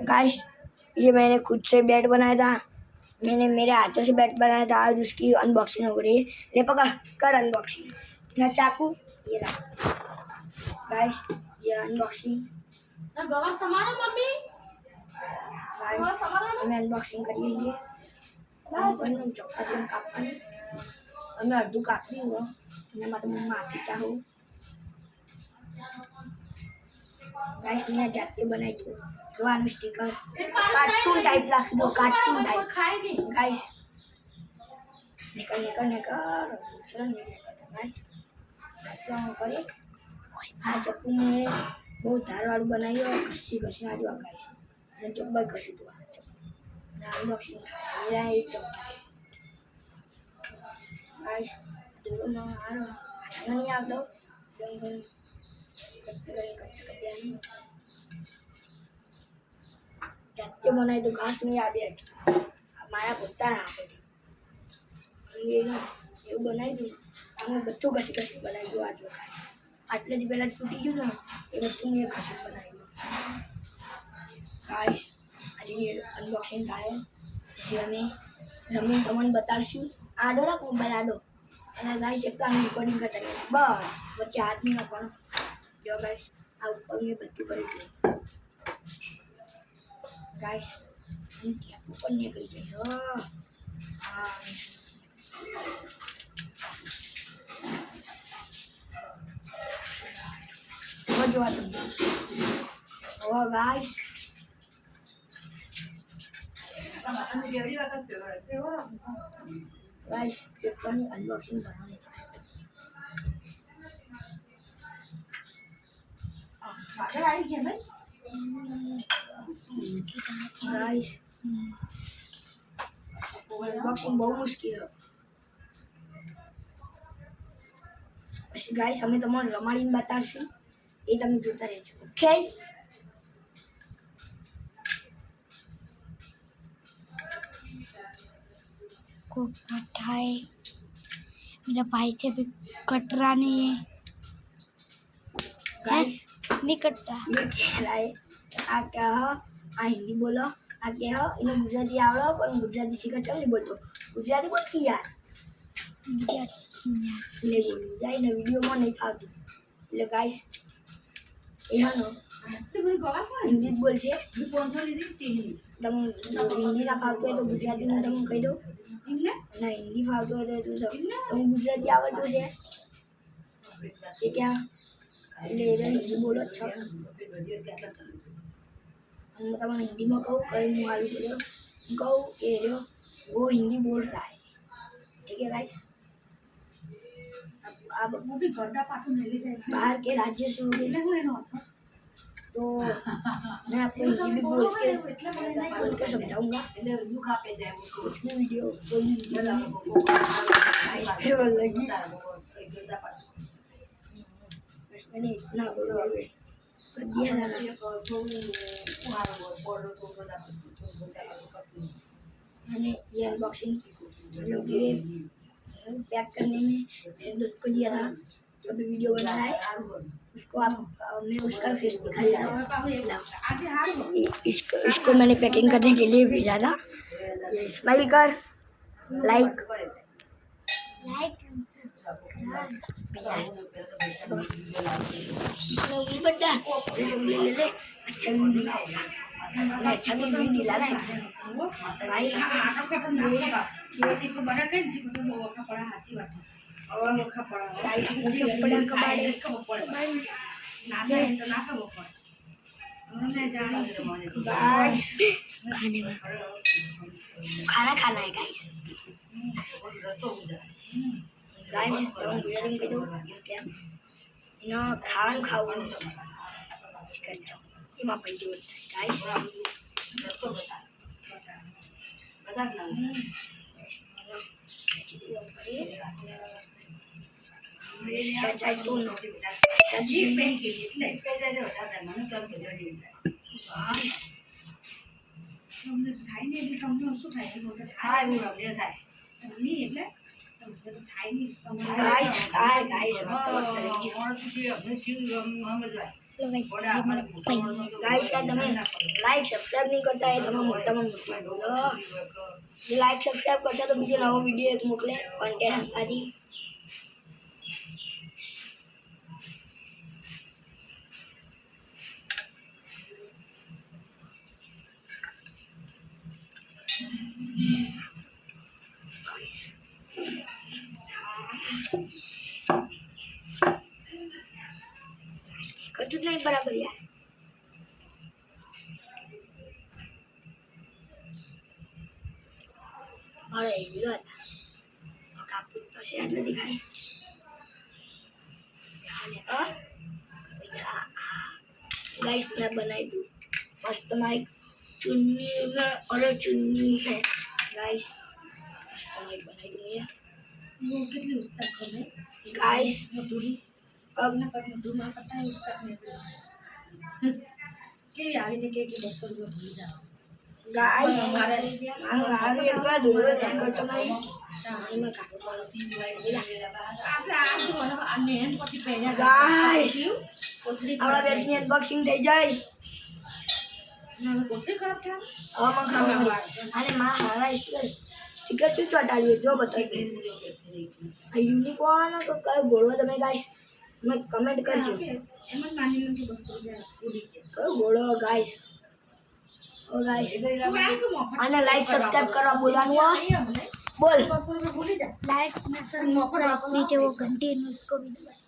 Guys ये मैंने खुद से बैट बनाया था, मैंने मेरे हाथों से बैट बनाया था। आज उसकी अनबॉक्सिंग हो रही है। ले पकड़ कर अनबॉक्सिंग ना चाकू, ये रहा गाइस ये अनबॉक्सिंग। ना गवर समारो मम्मी, गाइस हमें अनबॉक्सिंग करिए। ये अपन चौका कापन हमें अर्धू कापनी हुआ मैं मतलब मम्मा आती चाहूँ। गाइस मैं जाते बनाई थी one sticker cartoon type lakh दो कार्टून टाइप। गाइस निकल निकल निकल दूसरा नहीं निकलता गाइस क्या करे। हाँ चप्पू में बहुत धार वालू बनाई और कसी कसी आज हुआ गाइस मैं चप्पल कसी हुआ अनबॉक्सिंग मेरा एक चप्पल गाइस दूर में आ रहा नहीं आप दो जाते बनाए तो घास में आ गया हमारा कुत्ता ना ये ना ये बनाई दो हमें बच्चों कसी कसी बनाई दो आज आटले दी पहला टूटी गई ना ये बच्चों में कसी बनाई दो गाइस आज ये अनबॉक्सिंग था जैसे हमें रमीन तमन बताशू आडो रख मोबाइल आडो અને ગાઈસ એક તો આની રેકોર્ડિંગ કરતા રહે બસ વચ્ચે હાથ નહીં નાખવાનો જો ગાઈસ આ ઉપર મેં બધું કરી દીધું ગાઈસ ત્યાં ઉપર નીકળી જાય હા જોવા તમે હવે ગાઈસ गाइस पेपरनी अनबॉक्सिंग बनाने गाइस अनबॉक्सिंग बहुत मुश्किल है પછી ગાઈસ અમે તમને રમાડીને બતાડશું એ તમે જોતા રહેજો ઓકે। को कटाई मेरा भाई से भी कट रहा नहीं है गाइस नहीं कटता ये क्या है आ क्या है आ हिंदी बोलो आ क्या है इन्हें गुजराती आवड़ो पर गुजराती सीखा चल नहीं बोलतो गुजराती बोलती यार नहीं बोल जाए ना वीडियो में नहीं फालतू ले गाइस ये है ना हिंदी बोल से तम हिंदी ना फालतू है तो गुजराती में तम कह दो ना हिंदी फालतू है तो तुम गुजराती आवड़तो है ये क्या ले रहे हिंदी बोलो अच्छा हम तम हिंदी में कहूँ कहीं मुहाल बोलो कहूँ ये जो वो हिंदी बोल रहा है ठीक है गाइस। अब वो भी गड्ढा पाटू ले जाए बाहर के राज्य से हो गए तो मैं आपको हिंदी भी बोल के समझाऊंगा कुछ भी वीडियो कोई लगी मैंने इतना बोला कर दिया था मैंने ये अनबॉक्सिंग लोग ये पैक करने में मेरे दोस्त को दिया था जो भी वीडियो बनाया है उसको आप मैं उसका फेस दिखा दिया इसको मैंने पैकिंग करने के लिए भेजा था। ये स्माइल कर लाइक बड़ा ले ले अच्छा भी नहीं ला रहा भाई किसी को बड़ा कर किसी को तो मोखा पड़ा हाथी बात और मोखा पड़ा गाइस मुझे बड़ा कबाड़े ना तो ना का मोखा मैं जान गाइस खाना खाना है गाइस गाइस तो बिरयानी के दो क्या ना खान खाओ चिकन चॉप ये मां पे दो गाइस बता ना क्या चाहिए तो ना चाहिए पेन के लिए એટલે પેદા હોતા હતા મને તો જડી તમને થાય ને એટલે તમને શું થાય કે થાય એવું આપણે થાય ની એટલે તમને થાય ની તમને ગાઈસ મોર પૂછી આપણે જીવ સમજ જાય લો ગાઈસ ये मेरा भाई ગાઈસ યાર તમે લાઈક સબસ્ક્રાઇબ નહીં કરતા એ તમે મોટામાં મોટી બોલો જે લાઈક સબસ્ક્રાઇબ કરશો તો બીજો નવો વિડીયો એક મોકલે કન્ટેન્ટ આપવાથી કશું જ નહીં બરાબર યાર અરે યાર કાપી પછી આટલે દેખાય गाइस मैं बनाई दूँ मस्त माइक चुन्नी में और चुन्नी है गाइस मस्त माइक बनाई दूँगी वो कितनी उसका कम है गाइस मधुरी अब ना पर मधुर ना पता है उसका में के आगे ने के बस में भूल जाओ गाइस हमारे हमारे एक बार दूर देखो तो नहीं मैं काटो આપણે આ જોવાનો આ નેન પછી પહેર્યા गाइस કોથળી हमारा बैट ની अनबॉक्सिंग થઈ જાય ના કોથળી ખરાબ થયા હવે મને ખબર અને મારા સ્ટીકર શું ચોટાડ્યું જો બતાવી આ યુનિકોર્ન તો કયો ઘોડો તમે ગાઈસ મને કમેન્ટ કરજો એમાં નાની નાની બસો પૂરી કયો ઘોડો ગાઈસ ઓ ગાઈસ તું આ કે મોફત અને લાઈક સબસ્ક્રાઇબ કરવા બોલવાનું હો બોલ બસો ભૂલી જા लाइक में सब्सक्राइब नीचे वो घंटी है उसको भी दबा